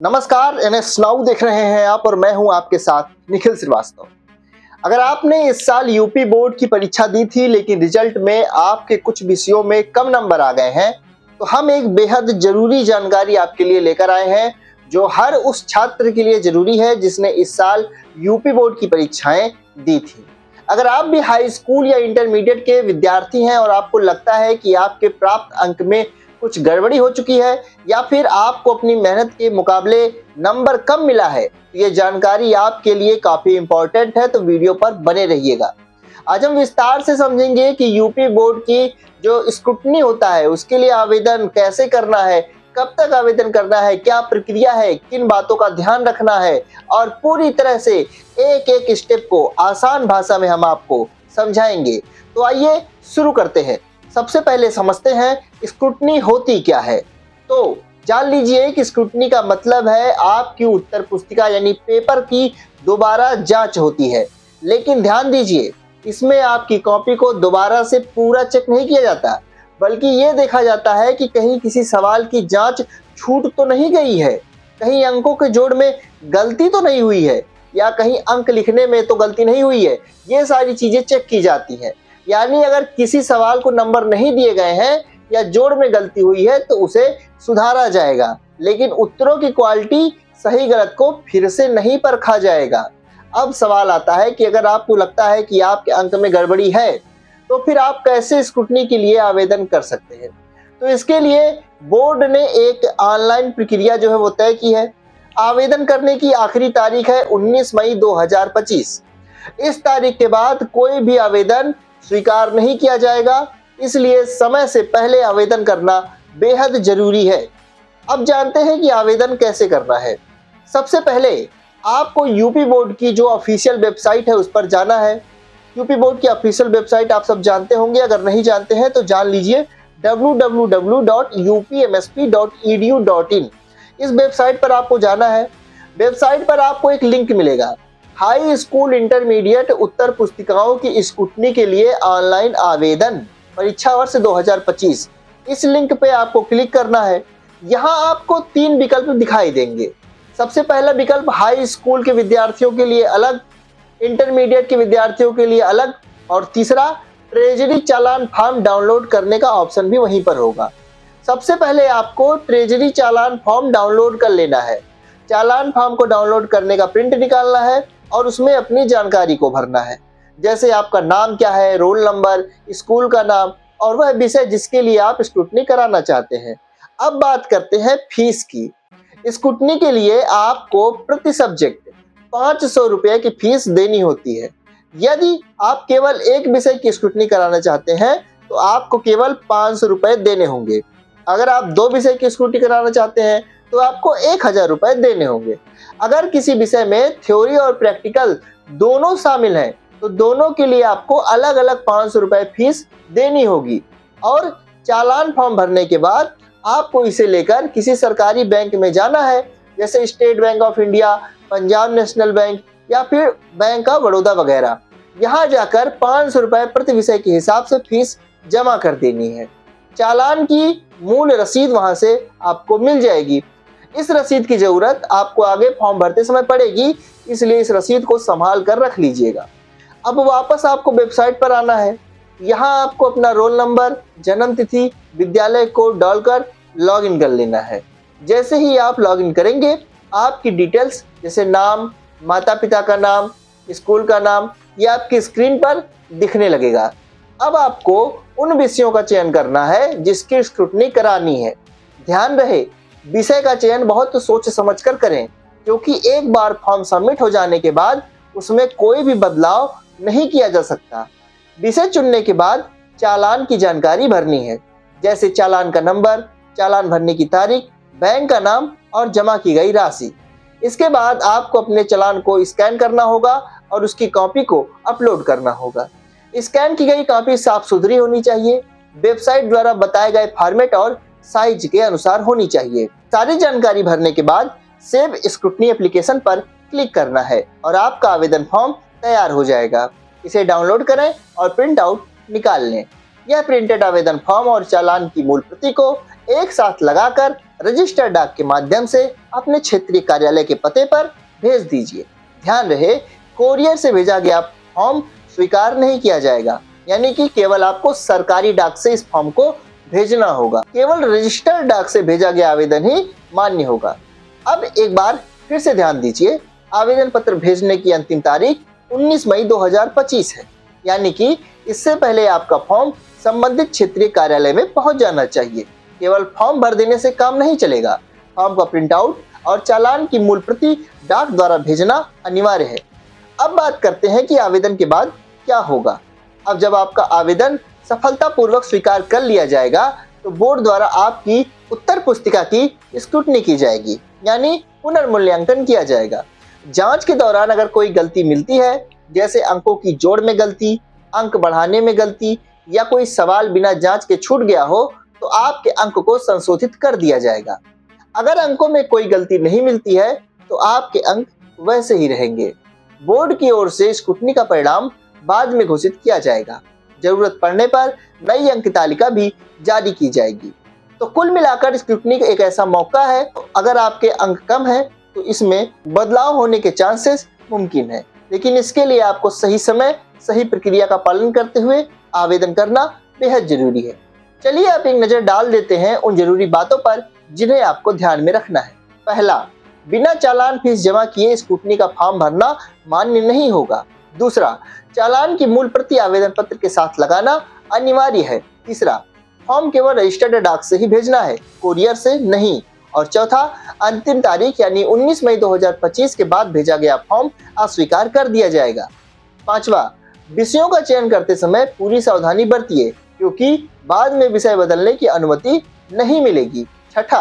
नमस्कार, NS now देख रहे हैं आप और मैं हूं आपके साथ निखिल श्रीवास्तव। अगर आपने इस साल यूपी बोर्ड की परीक्षा दी थी लेकिन रिजल्ट में आपके कुछ विषयों में कम नंबर आ गए हैं, तो हम एक बेहद जरूरी जानकारी आपके लिए लेकर आए हैं जो हर उस छात्र के लिए जरूरी है जिसने इस साल यूपी बोर्ड की परीक्षाएं दी थी। अगर आप भी हाई स्कूल या इंटरमीडिएट के विद्यार्थी हैं और आपको लगता है कि आपके प्राप्त अंक में कुछ गड़बड़ी हो चुकी है या फिर आपको अपनी मेहनत के मुकाबले नंबर कम मिला है, तो ये जानकारी आपके लिए काफी इंपॉर्टेंट है, तो वीडियो पर बने रहिएगा। आज हम विस्तार से समझेंगे कि यूपी बोर्ड की जो स्क्रूटनी होता है उसके लिए आवेदन कैसे करना है, कब तक आवेदन करना है, क्या प्रक्रिया है, किन बातों का ध्यान रखना है और पूरी तरह से एक एक स्टेप को आसान भाषा में हम आपको समझाएंगे। तो आइए शुरू करते हैं। सबसे पहले समझते हैं स्क्रूटनी होती क्या है। तो जान लीजिए कि स्क्रूटनी का मतलब है आपकी उत्तर पुस्तिका यानी पेपर की दोबारा जांच होती है। लेकिन ध्यान दीजिए, इसमें आपकी कॉपी को दोबारा से पूरा चेक नहीं किया जाता, बल्कि ये देखा जाता है कि कहीं किसी सवाल की जांच छूट तो नहीं गई है, कहीं अंकों के जोड़ में गलती तो नहीं हुई है, या कहीं अंक लिखने में तो गलती नहीं हुई है। ये सारी चीजें चेक की जाती हैं। यानी अगर किसी सवाल को नंबर नहीं दिए गए हैं या जोड़ में गलती हुई है तो उसे सुधारा जाएगा, लेकिन उत्तरों की क्वालिटी सही गलत को फिर से नहीं परखा जाएगा। अब सवाल आता है कि अगर आपको लगता है कि आपके अंक में गड़बड़ी है तो फिर आप कैसे स्क्रूटनी के लिए आवेदन कर सकते हैं। तो इसके लिए बोर्ड ने एक ऑनलाइन प्रक्रिया जो है वो तय की है। आवेदन करने की आखिरी तारीख है 19 मई 2025। इस तारीख के बाद कोई भी आवेदन स्वीकार नहीं किया जाएगा, इसलिए समय से पहले आवेदन करना बेहद जरूरी है। अब जानते हैं कि आवेदन कैसे करना है। सबसे पहले आपको यूपी बोर्ड की जो ऑफिशियल वेबसाइट है उस पर जाना है। यूपी बोर्ड की ऑफिशियल वेबसाइट आप सब जानते होंगे, अगर नहीं जानते हैं तो जान लीजिए www.upmsp.edu.in। इस वेबसाइट पर आपको जाना है। वेबसाइट पर आपको एक लिंक मिलेगा, हाई स्कूल इंटरमीडिएट उत्तर पुस्तिकाओं की स्क्रूटनी के लिए ऑनलाइन आवेदन परीक्षा वर्ष 2025। इस लिंक पे आपको क्लिक करना है। यहाँ आपको 3 विकल्प दिखाई देंगे। सबसे पहला विकल्प हाई स्कूल के विद्यार्थियों के लिए अलग, इंटरमीडिएट के विद्यार्थियों के लिए अलग, और तीसरा ट्रेजरी चालान फॉर्म डाउनलोड करने का ऑप्शन भी वहीं पर होगा। सबसे पहले आपको ट्रेजरी चालान फॉर्म डाउनलोड कर लेना है। चालान फॉर्म को डाउनलोड करने का प्रिंट निकालना है और उसमें अपनी जानकारी को भरना है, जैसे आपका नाम क्या है, रोल नंबर, स्कूल का नाम और वह विषय जिसके लिए आप स्क्रूटनी कराना चाहते हैं। अब बात करते हैं फीस की। स्क्रूटनी के लिए आपको प्रति सब्जेक्ट 500 रुपये की फीस देनी होती है। यदि आप केवल एक विषय की स्क्रूटनी कराना चाहते हैं तो आपको केवल 500 रुपये देने होंगे। अगर आप 2 विषय की स्क्रूटनी कराना चाहते हैं तो आपको 1000 रुपये देने होंगे। अगर किसी विषय में थ्योरी और प्रैक्टिकल दोनों शामिल हैं तो दोनों के लिए आपको अलग अलग 500 रुपये फीस देनी होगी। और चालान फॉर्म भरने के बाद आपको इसे लेकर किसी सरकारी बैंक में जाना है, जैसे state bank of India, Punjab national bank या फिर बैंक ऑफ बड़ौदा वगैरह। यहाँ जाकर 500 रुपये प्रति विषय के हिसाब से फीस जमा कर देनी है। चालान की मूल रसीद वहां से आपको मिल जाएगी। इस रसीद की जरूरत आपको आगे फॉर्म भरते समय पड़ेगी, इसलिए इस रसीद को संभाल कर रख लीजिएगा। अब वापस आपको वेबसाइट पर आना है। यहाँ आपको अपना रोल नंबर, जन्म तिथि, विद्यालय कोड डालकर लॉगिन कर लेना है। जैसे ही आप लॉगिन करेंगे आपकी डिटेल्स जैसे नाम, माता पिता का नाम, स्कूल का नाम, ये आपकी स्क्रीन पर दिखने लगेगा। अब आपको उन विषयों का चयन करना है जिसकी स्क्रूटनी करानी है। ध्यान रहे, विषय का चयन बहुत सोच समझ कर करें, क्योंकि एक बार फॉर्म सबमिट हो जाने के बाद उसमें कोई भी बदलाव नहीं किया जा सकता। विषय चुनने के बाद चालान की जानकारी भरनी है, जैसे चालान का नंबर, चालान भरने की तारीख, बैंक का नाम और जमा की गई राशि। इसके बाद आपको अपने चालान को स्कैन करना होगा और उसकी कॉपी को अपलोड करना होगा। स्कैन की गई कॉपी साफ सुथरी होनी चाहिए, वेबसाइट द्वारा बताए गए फॉर्मेट और साइज के अनुसार होनी चाहिए। सारी जानकारी भरने के बाद सेव स्क्रूटनी एप्लीकेशन पर क्लिक करना है और आपका आवेदन फॉर्म तैयार हो जाएगा। इसे डाउनलोड करें और प्रिंट आउट निकाल लें। यह प्रिंटेड आवेदन फॉर्म और चालान की मूल प्रति को एक साथ लगाकर रजिस्टर्ड डाक के माध्यम से अपने क्षेत्रीय कार्यालय के पते पर भेज दीजिए। ध्यान रहे, कोरियर से भेजा गया फॉर्म स्वीकार नहीं किया जाएगा, यानी कि केवल आपको सरकारी डाक से इस फॉर्म को भेजना होगा। केवल रजिस्टर्ड डाक से भेजा गया आवेदन ही मान्य होगा। अब एक बार फिर से ध्यान दीजिए, आवेदन पत्र भेजने की अंतिम तारीख 19 मई 2025 है, यानी कि इससे पहले आपका फॉर्म संबंधित क्षेत्रीय कार्यालय में पहुंच जाना चाहिए। केवल फॉर्म भर देने से काम नहीं चलेगा, फॉर्म का प्रिंट आउट और चालान की मूल प्रति डाक द्वारा भेजना अनिवार्य है। अब बात करते हैं कि आवेदन के बाद क्या होगा। अब जब आपका आवेदन सफलतापूर्वक स्वीकार कर लिया जाएगा तो बोर्ड द्वारा आपकी उत्तर पुस्तिका की स्क्रूटनी की जाएगी, यानी पुनर्मूल्यांकन किया जाएगा। जांच के दौरान अगर कोई गलती मिलती है, जैसे अंकों की जोड़ में गलती, अंक बढ़ाने में गलती या कोई सवाल बिना जांच के छूट गया हो, तो आपके अंक को संशोधित कर दिया जाएगा। अगर अंकों में कोई गलती नहीं मिलती है तो आपके अंक वैसे ही रहेंगे। बोर्ड की ओर से स्क्रूटनी का परिणाम बाद में घोषित किया जाएगा। जरूरत पड़ने पर नई अंक तालिका भी जारी की जाएगी। तो कुल मिलाकर स्क्रूटनी एक ऐसा मौका है, अगर आपके अंक कम है तो इसमें बदलाव होने के चांसेस मुमकिन है, लेकिन इसके लिए आपको सही समय सही प्रक्रिया का पालन करते हुए आवेदन करना बेहद जरूरी है। चलिए आप एक नजर डाल देते हैं उन जरूरी बातों पर जिन्हें आपको ध्यान में रखना है। पहला, बिना चालान फीस जमा किए स्क्रूटनी का फॉर्म भरना मान्य नहीं होगा। दूसरा, चालान की मूल प्रति आवेदन पत्र के साथ लगाना अनिवार्य है। तीसरा, फॉर्म केवल रजिस्टर्ड डाक से ही भेजना है, कोरियर से नहीं। और चौथा, अंतिम तारीख यानी 19 मई 2025 के बाद भेजा गया फॉर्म अस्वीकार कर दिया जाएगा। पांचवा, विषयों का चयन करते समय पूरी सावधानी बरतिए, क्योंकि बाद में विषय बदलने की अनुमति नहीं मिलेगी। छठा,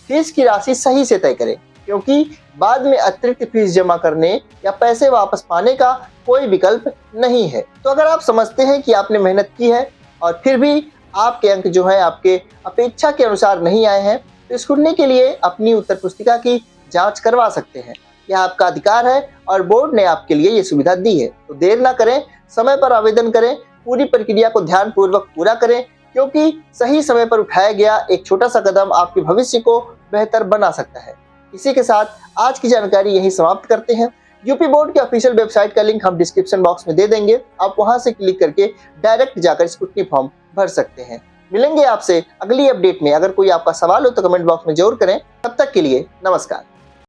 फीस की राशि सही से तय करें, क्योंकि बाद में अतिरिक्त फीस जमा करने या पैसे वापस पाने का कोई विकल्प नहीं है। तो अगर आप समझते हैं कि आपने मेहनत की है और फिर भी आपके अंक जो है आपके अपेक्षा के अनुसार नहीं आए हैं, तो स्क्रूटनी के लिए अपनी उत्तर पुस्तिका की जांच करवा सकते हैं। यह आपका अधिकार है और बोर्ड ने आपके लिए ये सुविधा दी है। तो देर ना करें, समय पर आवेदन करें, पूरी प्रक्रिया को ध्यानपूर्वक पूरा करें, क्योंकि सही समय पर उठाया गया एक छोटा सा कदम आपके भविष्य को बेहतर बना सकता है। इसी के साथ आज की जानकारी यही समाप्त करते हैं। यूपी बोर्ड के ऑफिशियल वेबसाइट का लिंक हम डिस्क्रिप्शन बॉक्स में दे देंगे, आप वहां से क्लिक करके डायरेक्ट जाकर स्क्रूटनी फॉर्म भर सकते हैं। मिलेंगे आपसे अगली अपडेट में। अगर कोई आपका सवाल हो तो कमेंट बॉक्स में जरूर करें। तब तक के लिए नमस्कार।